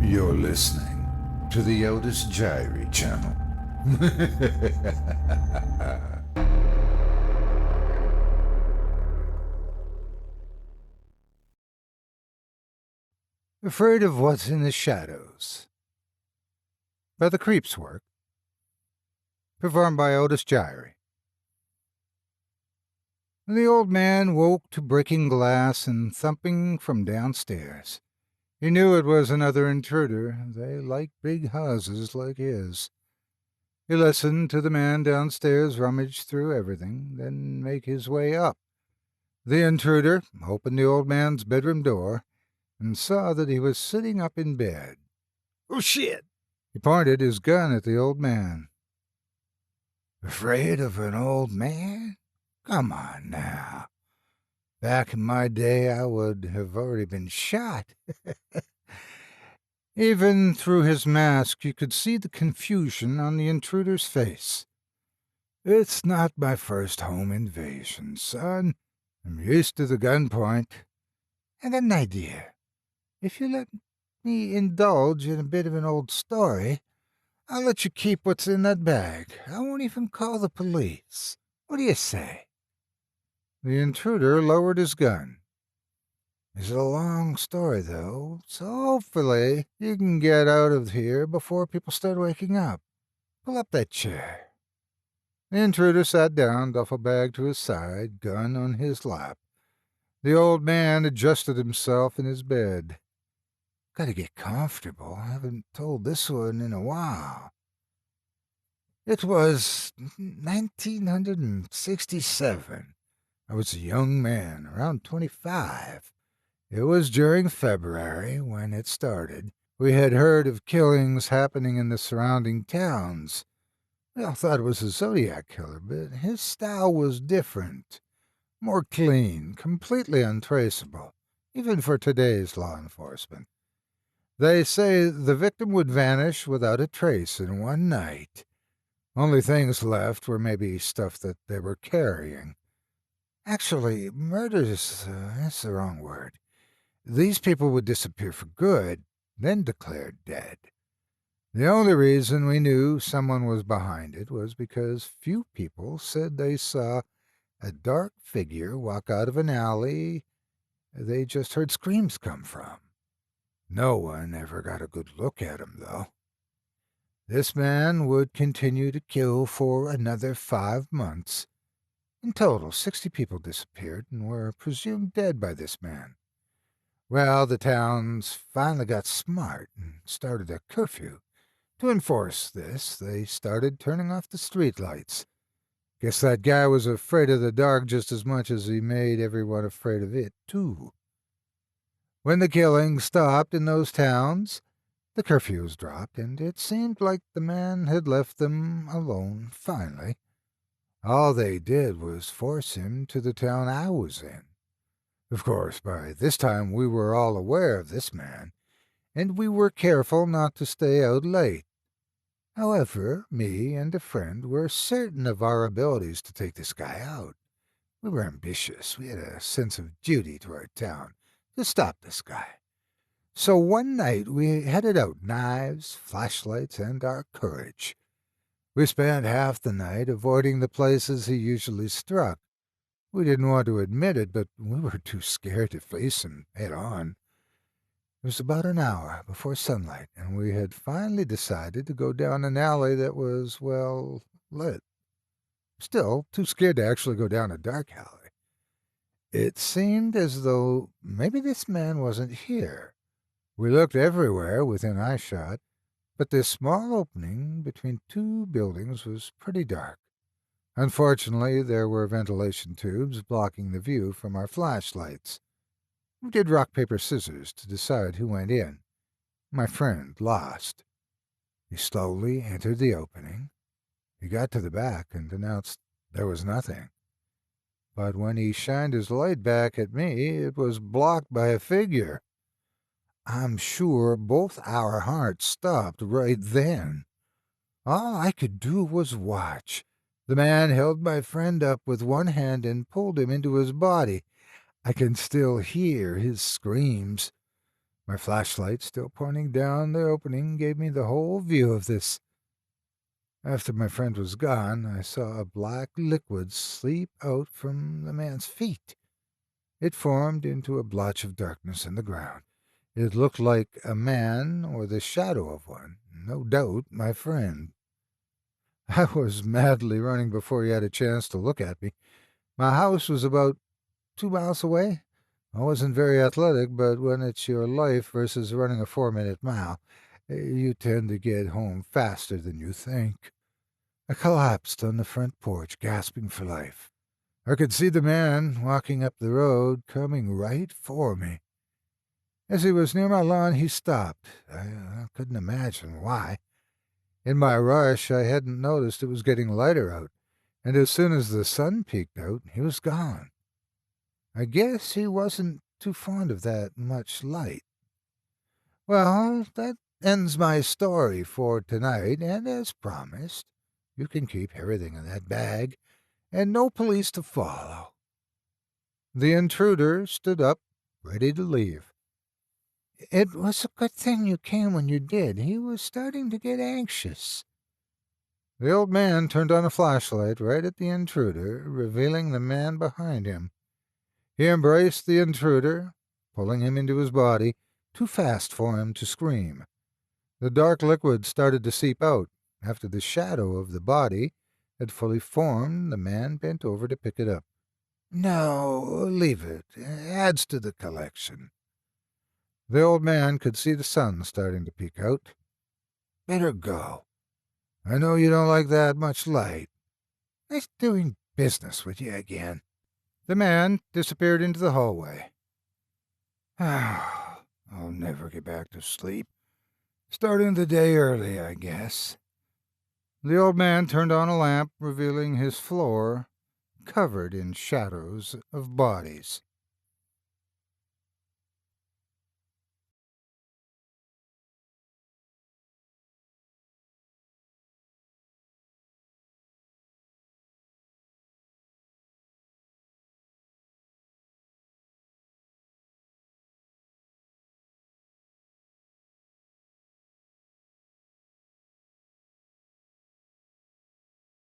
You're listening to the Otis Jiry channel. Afraid of What's in the Shadows by the CREEPSWORK, performed by Otis Jiry. The old man woke to breaking glass and thumping from downstairs. He knew it was another intruder. They liked big houses like his. He listened to the man downstairs rummage through everything, then make his way up. The intruder opened the old man's bedroom door and saw that he was sitting up in bed. "Oh, shit!" He pointed his gun at the old man. "Afraid of an old man? Come on now. Back in my day, I would have already been shot." Even through his mask, you could see the confusion on the intruder's face. "It's not my first home invasion, son. I'm used to the gunpoint. I got an idea. If you let me indulge in a bit of an old story, I'll let you keep what's in that bag. I won't even call the police. What do you say?" The intruder lowered his gun. "It's a long story, though, so hopefully you can get out of here before people start waking up. Pull up that chair." The intruder sat down, duffel bag to his side, gun on his lap. The old man adjusted himself in his bed. "Gotta get comfortable. I haven't told this one in a while. It was 1967. I was a young man, around 25. It was during February when it started. We had heard of killings happening in the surrounding towns. We all thought it was a Zodiac killer, but his style was different. More clean, completely untraceable, even for today's law enforcement. They say the victim would vanish without a trace in one night. Only things left were maybe stuff that they were carrying. Actually, murders, that's the wrong word. These people would disappear for good, then declared dead. The only reason we knew someone was behind it was because few people said they saw a dark figure walk out of an alley they just heard screams come from. No one ever got a good look at him, though. This man would continue to kill for another 5 months. In total, 60 people disappeared and were presumed dead by this man. Well, the towns finally got smart and started a curfew. To enforce this, they started turning off the streetlights. Guess that guy was afraid of the dark just as much as he made everyone afraid of it, too. When the killing stopped in those towns, the curfews dropped, and it seemed like the man had left them alone finally. All they did was force him to the town I was in. Of course, by this time we were all aware of this man, and we were careful not to stay out late. However, me and a friend were certain of our abilities to take this guy out. We were ambitious. We had a sense of duty to our town to stop this guy. So one night we headed out, knives, flashlights, and our courage. We spent half the night avoiding the places he usually struck. We didn't want to admit it, but we were too scared to face him head on. It was about an hour before sunlight, and we had finally decided to go down an alley that was, well, lit. Still, too scared to actually go down a dark alley. It seemed as though maybe this man wasn't here. We looked everywhere within eyeshot, but this small opening between two buildings was pretty dark. Unfortunately, there were ventilation tubes blocking the view from our flashlights. We did rock, paper, scissors to decide who went in. My friend lost. He slowly entered the opening. He got to the back and announced there was nothing. But when he shined his light back at me, it was blocked by a figure. I'm sure both our hearts stopped right then. All I could do was watch. The man held my friend up with one hand and pulled him into his body. I can still hear his screams. My flashlight, still pointing down the opening, gave me the whole view of this. After my friend was gone, I saw a black liquid seep out from the man's feet. It formed into a blotch of darkness in the ground. It looked like a man or the shadow of one. No doubt my friend. I was madly running before he had a chance to look at me. My house was about 2 miles away. I wasn't very athletic, but when it's your life versus running a 4-minute mile, you tend to get home faster than you think. I collapsed on the front porch, gasping for life. I could see the man walking up the road, coming right for me. As he was near my lawn, he stopped. I couldn't imagine why. In my rush, I hadn't noticed it was getting lighter out, and as soon as the sun peeked out, he was gone. I guess he wasn't too fond of that much light. Well, that ends my story for tonight, and as promised, you can keep everything in that bag, and no police to follow. The intruder stood up, ready to leave. It was a good thing you came when you did. He was starting to get anxious. The old man turned on a flashlight right at the intruder, revealing the man behind him. He embraced the intruder, pulling him into his body, too fast for him to scream. The dark liquid started to seep out. After the shadow of the body had fully formed, the man bent over to pick it up. No, leave it. It adds to the collection. The old man could see the sun starting to peek out. Better go. I know you don't like that much light. Nice doing business with you again. The man disappeared into the hallway. I'll never get back to sleep. Starting the day early, I guess. The old man turned on a lamp, revealing his floor covered in shadows of bodies.